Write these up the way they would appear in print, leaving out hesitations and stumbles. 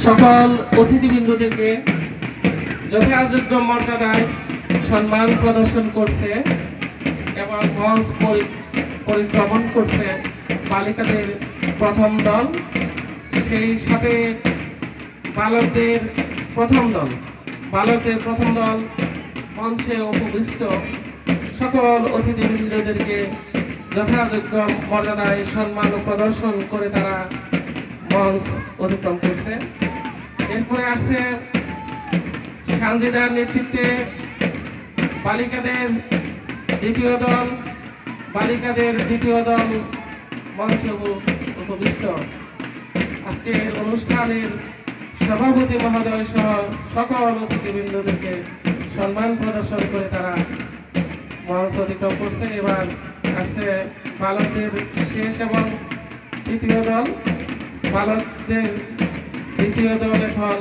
সকল অতিথিবৃন্দদেরকে যথাযোগ্য মর্যাদায় সম্মান প্রদর্শন করছে এবং মঞ্চ পরিক্রমণ করছে বালিকাদের প্রথম দল, সেই সাথে বালকদের প্রথম দল। মঞ্চে উপবিষ্ট সকল অতিথিবৃন্দদেরকে যথাযোগ্য মর্যাদায় সম্মান প্রদর্শন করে তারা মঞ্চ অতিক্রম করছে। এরপরে আসছে সানজিদার নেতৃত্বে বালিকাদের দ্বিতীয় দল মঞ্চে উপবিষ্ট। আজকের অনুষ্ঠানের সভাপতি মহোদয় সহ সকল অতিথিবৃন্দদেরকে সম্মান প্রদর্শন করে তারা মঞ্চ অতিক্রম করছে। এবার আসছে বালকদের শেষ এবং তৃতীয় দল। বালকদের দ্বিতীয় দল এখন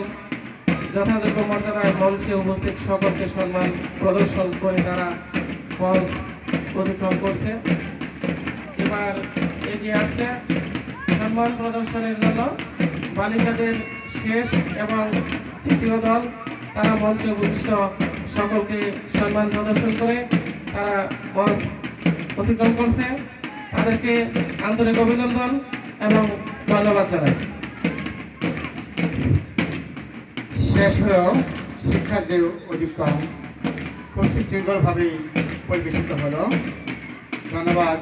যথাযোগ্য মর্যাদায় মঞ্চে উপস্থিত সকলকে সম্মান প্রদর্শন করে তারা মঞ্চ অতিক্রম করছে। এবার এগিয়ে আসছে সম্মান প্রদর্শনের জন্য বালিকাদের শেষ এবং তৃতীয় দল। তারা মঞ্চে উপবিষ্ট সকলকে সম্মান প্রদর্শন করে তারা মঞ্চ অতিক্রম করছে। তাদেরকে আন্তরিক অভিনন্দন এবং ধন্যবাদ জানাই। শেষ হয়েও শিক্ষার্থীদের অধিক্রম খুব সুশৃঙ্খলভাবে পরিবেশিত হলো। ধন্যবাদ।